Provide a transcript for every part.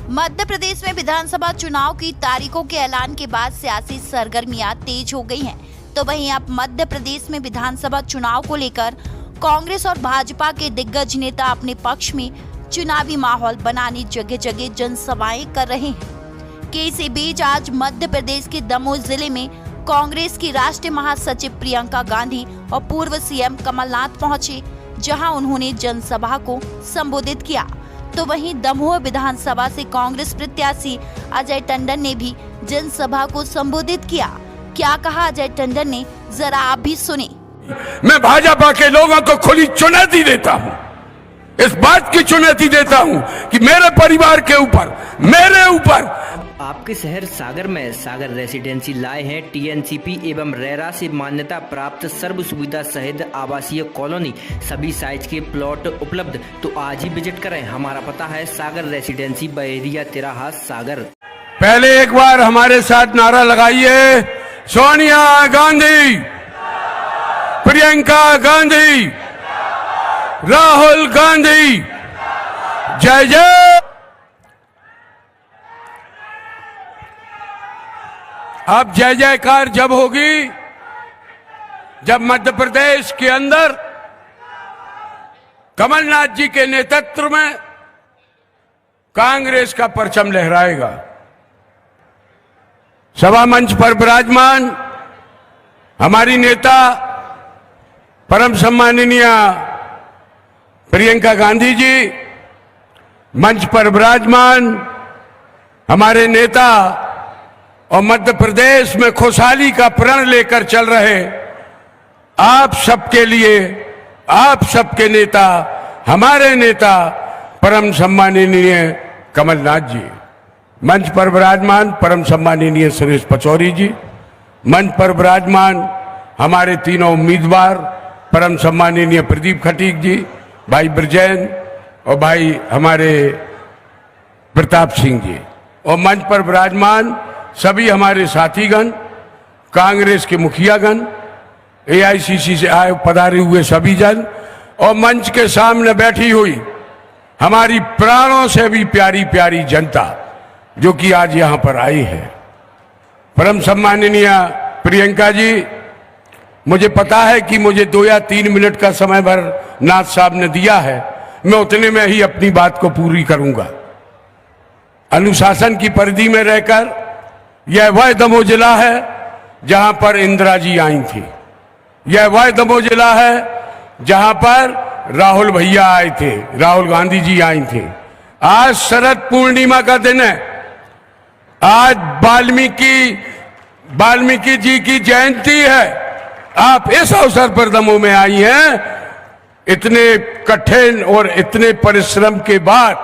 मध्य प्रदेश में विधानसभा चुनाव की तारीखों के ऐलान के बाद सियासी सरगर्मियां तेज हो गई हैं। तो वहीं अब मध्य प्रदेश में विधानसभा चुनाव को लेकर कांग्रेस और भाजपा के दिग्गज नेता अपने पक्ष में चुनावी माहौल बनाने जगह जगह जनसभाएं कर रहे हैं। कि इसी बीच आज मध्य प्रदेश के दमोह जिले में कांग्रेस की राष्ट्रीय महासचिव प्रियंका गांधी और पूर्व सीएम कमलनाथ पहुंचे, जहां उन्होंने जनसभा को संबोधित किया। तो वहीं दमोह विधानसभा से कांग्रेस प्रत्याशी अजय टंडन ने भी जनसभा को संबोधित किया। क्या कहा अजय टंडन ने, जरा आप भी सुने। मैं भाजपा के लोगों को खुली चुनौती देता हूं, इस बात की चुनौती देता हूं कि मेरे परिवार के ऊपर, मेरे ऊपर। आपके शहर सागर में सागर रेसिडेंसी लाए हैं टीएनसीपी एवं रेरा से मान्यता प्राप्त सर्व सुविधा सहित आवासीय कॉलोनी, सभी साइज के प्लॉट उपलब्ध। तो आज ही विजिट करें। हमारा पता है सागर रेसिडेंसी बहेरिया तिराहा सागर। पहले एक बार हमारे साथ नारा लगाइए, सोनिया गांधी, प्रियंका गांधी, राहुल गांधी, जय जय। अब जय जयकार जब होगी जब मध्य प्रदेश के अंदर कमलनाथ जी के नेतृत्व में कांग्रेस का परचम लहराएगा। सभा मंच पर विराजमान हमारी नेता परम सम्माननीय प्रियंका गांधी जी, मंच पर विराजमान हमारे नेता और मध्य प्रदेश में खुशहाली का प्रण लेकर चल रहे आप सबके लिए, आप सबके नेता, हमारे नेता परम सम्माननीय कमलनाथ जी, मंच पर विराजमान परम सम्माननीय सुरेश पचौरी जी, मंच पर विराजमान हमारे तीनों उम्मीदवार परम सम्माननीय प्रदीप खटीक जी, भाई ब्रजैन और भाई हमारे प्रताप सिंह जी, और मंच पर विराजमान सभी हमारे साथीगण, कांग्रेस के मुखियागण, एआईसीसी से आए पधारे हुए सभी जन, और मंच के सामने बैठी हुई हमारी प्राणों से भी प्यारी प्यारी जनता जो कि आज यहां पर आई है। परम सम्माननीय प्रियंका जी, मुझे पता है कि मुझे 2 या 3 मिनट का समय भर नाथ साहब ने दिया है, मैं उतने में ही अपनी बात को पूरी करूंगा। अनुशासन की परिधि में रहकर यह वह दमोह जिला है जहां पर इंदिरा जी आई थी, यह वह दमोह जिला है जहां पर राहुल भैया आए थे, राहुल गांधी जी आई थी। आज शरद पूर्णिमा का दिन है, आज वाल्मीकि जी की जयंती है। आप इस अवसर पर दमोह में आई हैं, इतने कठिन और इतने परिश्रम के बाद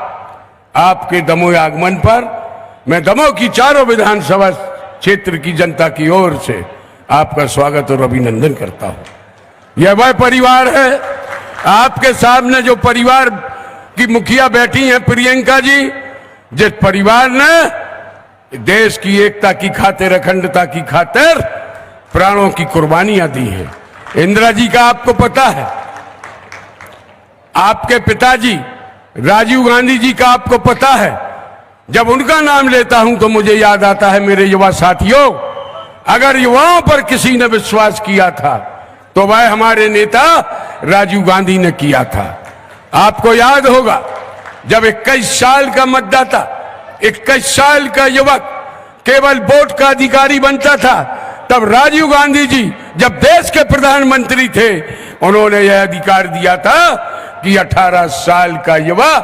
आपके दमोह आगमन पर मैं दमोह की चारों विधानसभा क्षेत्र की जनता की ओर से आपका स्वागत और अभिनंदन करता हूं। यह वह परिवार है, आपके सामने जो परिवार की मुखिया बैठी हैं प्रियंका जी, जिस परिवार ने देश की एकता की खातिर, अखंडता की खातिर प्राणों की कुर्बानियां दी हैं। इंदिरा जी का आपको पता है, आपके पिताजी राजीव गांधी जी का आपको पता है। जब उनका नाम लेता हूं तो मुझे याद आता है, मेरे युवा साथियों, अगर युवाओं पर किसी ने विश्वास किया था तो वह हमारे नेता राजीव गांधी ने किया था। आपको याद होगा जब 21 साल का मतदाता, 21 साल का युवक केवल वोट का अधिकारी बनता था, तब राजीव गांधी जी जब देश के प्रधानमंत्री थे, उन्होंने यह अधिकार दिया था कि 18 साल का युवा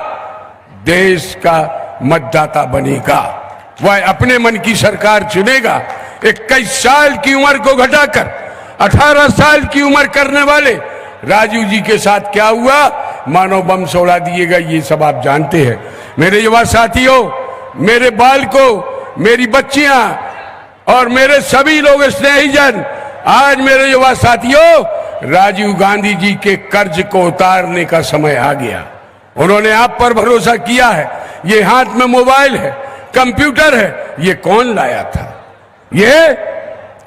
देश का मतदाता बनेगा, वह अपने मन की सरकार चुनेगा। 21 साल की उम्र को घटाकर 18 साल की उम्र करने वाले राजीव जी के साथ क्या हुआ, मानव बम उड़ा दिए गए, ये सब आप जानते हैं। मेरे युवा साथियों, मेरे बालकों, मेरी बच्चियां और मेरे सभी लोग स्नेहीजन, आज मेरे युवा साथियों, राजीव गांधी जी के कर्ज को उतारने का समय आ गया। उन्होंने आप पर भरोसा किया है। ये हाथ में मोबाइल है, कंप्यूटर है, ये कौन लाया था? ये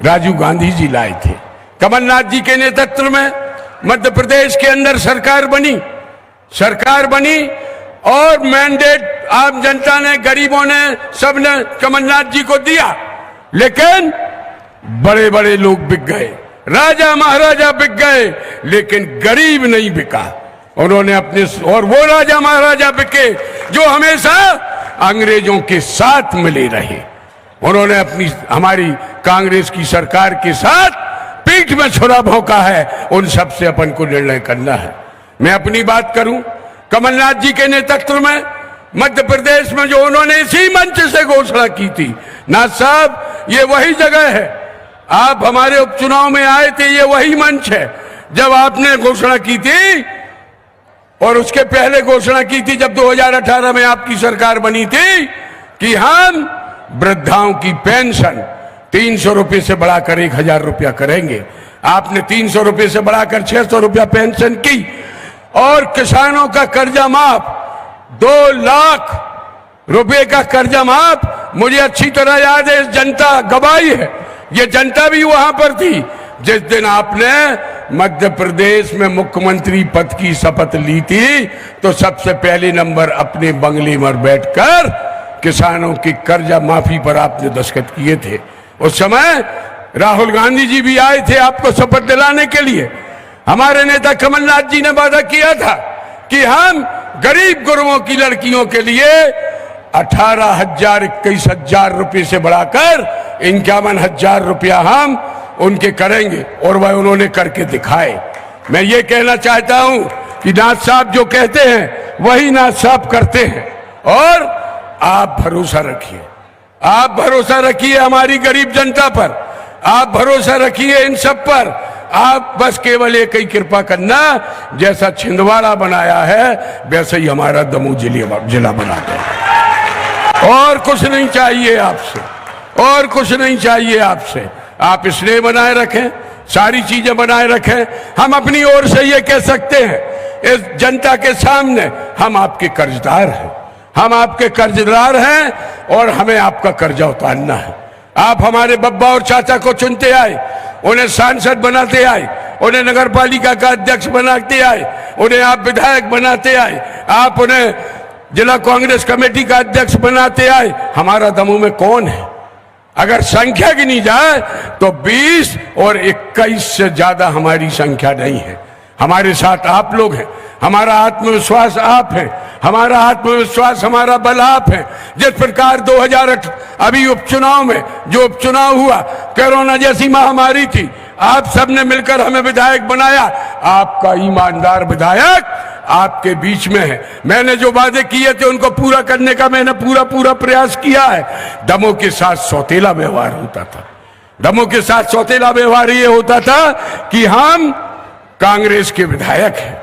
राजीव गांधी जी लाए थे। कमलनाथ जी के नेतृत्व में मध्य प्रदेश के अंदर सरकार बनी और मैंडेट आम जनता ने, गरीबों ने, सबने कमलनाथ जी को दिया, लेकिन बड़े बड़े लोग बिक गए, राजा महाराजा बिक गए, लेकिन गरीब नहीं बिका। उन्होंने अपने, और वो राजा महाराजा बिके जो हमेशा अंग्रेजों के साथ मिले रहे। उन्होंने अपनी, हमारी कांग्रेस की सरकार के साथ पीठ में छुरा भोंका है। उन सब से अपन को निर्णय करना है। मैं अपनी बात करूं, कमलनाथ जी के नेतृत्व में मध्य प्रदेश में जो उन्होंने इसी मंच से घोषणा की थी, नाथ साहब ये वही जगह है, आप हमारे उपचुनाव में आए थे, ये वही मंच है जब आपने घोषणा की थी, और उसके पहले घोषणा की थी जब 2018 में आपकी सरकार बनी थी कि हम वृद्धाओं की पेंशन 300 रुपये से बढ़ाकर 1000 रुपया करेंगे। आपने 300 रुपये से बढ़ाकर 600 रुपया पेंशन की, और किसानों का कर्जा माफ, 2 लाख रुपए का कर्जा माफ। मुझे अच्छी तरह याद है, जनता गवाही है, ये जनता भी वहां पर थी जिस दिन आपने मध्य प्रदेश में मुख्यमंत्री पद की शपथ ली थी। तो सबसे पहले नंबर अपने बंगले में बैठकर किसानों की कर्जा माफी पर आपने दस्तखत किए थे। उस समय राहुल गांधी जी भी आए थे आपको शपथ दिलाने के लिए। हमारे नेता कमलनाथ जी ने वादा किया था कि हम गरीब गुरुओं की लड़कियों के लिए 18,000 21,000 रुपये से बढ़ाकर 51,000 रुपया हम उनके करेंगे, और वह उन्होंने करके दिखाए। मैं ये कहना चाहता हूं कि नाथ साहब जो कहते हैं वही नाथ साहब करते हैं, और आप भरोसा रखिए, आप भरोसा रखिए हमारी गरीब जनता पर, आप भरोसा रखिए इन सब पर। आप बस केवल एक ही कृपा करना, जैसा छिंदवाड़ा बनाया है वैसे ही हमारा दमोह जिला बना दे। और कुछ नहीं चाहिए आपसे, और कुछ नहीं चाहिए आपसे। आप स्नेह बनाए रखें, सारी चीजें बनाए रखें। हम अपनी ओर से ये कह सकते हैं इस जनता के सामने, हम आपके कर्जदार हैं, हम आपके कर्जदार हैं, और हमें आपका कर्जा उतारना है। आप हमारे बब्बा और चाचा को चुनते आए, उन्हें सांसद बनाते आए, उन्हें नगर पालिका का अध्यक्ष बनाते आए, उन्हें आप विधायक बनाते आए, आप उन्हें जिला कांग्रेस कमेटी का अध्यक्ष बनाते आए। हमारा दमोह में कौन है? अगर संख्या गिनी जाए तो 20 और 21 से ज्यादा हमारी संख्या नहीं है। हमारे साथ आप लोग हैं, हमारा आत्मविश्वास आप है, हमारा आत्मविश्वास, हमारा बल आप है। जिस प्रकार 2008 अभी उपचुनाव में जो उपचुनाव हुआ, कोरोना जैसी महामारी थी, आप सबने मिलकर हमें विधायक बनाया। आपका ईमानदार विधायक आपके बीच में है। मैंने जो वादे किए थे उनको पूरा करने का मैंने पूरा प्रयास किया है। दमोह के साथ सौतेला व्यवहार होता था, दमोह के साथ सौतेला व्यवहार ये होता था कि हम कांग्रेस के विधायक हैं,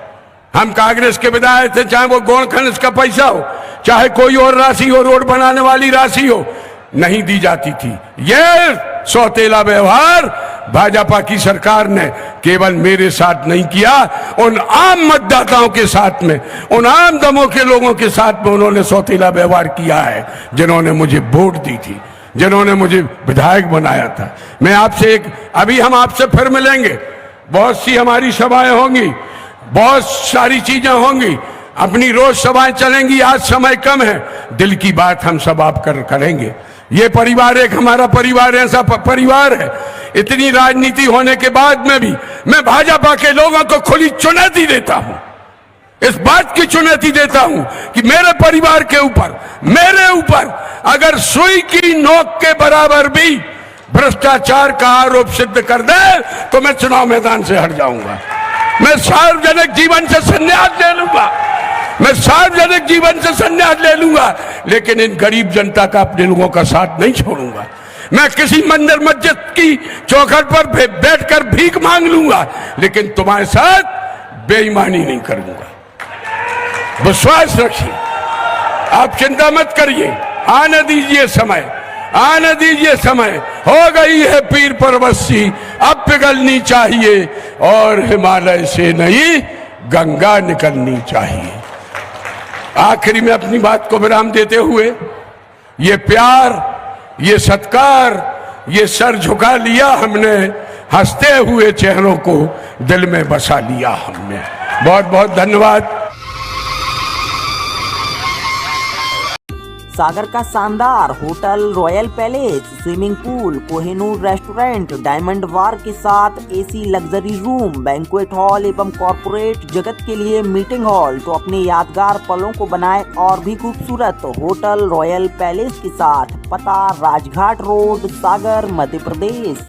हम कांग्रेस के विधायक थे, चाहे वो गौण खनिज का पैसा हो, चाहे कोई और राशि हो, रोड बनाने वाली राशि हो, नहीं दी जाती थी। यह सौतेला व्यवहार भाजपा की सरकार ने केवल मेरे साथ नहीं किया, उन आम मतदाताओं के साथ में, उन आम दमोह के लोगों के साथ में उन्होंने सौतेला व्यवहार किया है, जिन्होंने मुझे वोट दी थी, जिन्होंने मुझे विधायक बनाया था। मैं आपसे अभी हम आपसे फिर मिलेंगे, बहुत सी हमारी सभाएं होंगी, बहुत सारी चीजें होंगी, अपनी रोज सभाएं चलेंगी। आज समय कम है, दिल की बात हम सब आप करेंगे। ये परिवार एक हमारा परिवार ऐसा परिवार है, इतनी राजनीति होने के बाद में भी मैं भाजपा के लोगों को खुली चुनौती देता हूं, इस बात की चुनौती देता हूं कि मेरे परिवार के ऊपर, मेरे ऊपर अगर सुई की नोक के बराबर भी भ्रष्टाचार का आरोप सिद्ध कर दे तो मैं चुनाव मैदान से हट जाऊंगा। मैं सार्वजनिक जीवन से संन्यास ले लूंगा, मैं सार्वजनिक जीवन से संन्यास ले लूंगा, लेकिन इन गरीब जनता का, अपने लोगों का साथ नहीं छोड़ूंगा। मैं किसी मंदिर मस्जिद की चौखट पर बैठकर भीख मांग लूंगा, लेकिन तुम्हारे साथ बेईमानी नहीं करूंगा। विश्वास रखिए, आप चिंता मत करिए, आने दीजिए समय, आने दीजिए समय। हो गई है पीर परवस्सी, अब पिघलनी चाहिए, और हिमालय से नहीं गंगा निकलनी चाहिए। आखिरी में अपनी बात को विराम देते हुए, ये प्यार, ये सत्कार, ये सर झुका लिया हमने, हंसते हुए चेहरों को दिल में बसा लिया हमने। बहुत बहुत धन्यवाद। सागर का शानदार hotel Royal Palace, swimming pool, Kohinoor restaurant, diamond bar के साथ AC luxury room, banquet hall एवं कॉर्पोरेट जगत के लिए मीटिंग हॉल। तो अपने यादगार पलों को बनाए और भी खूबसूरत होटल रॉयल पैलेस के साथ। पता राजघाट रोड, सागर, मध्य प्रदेश।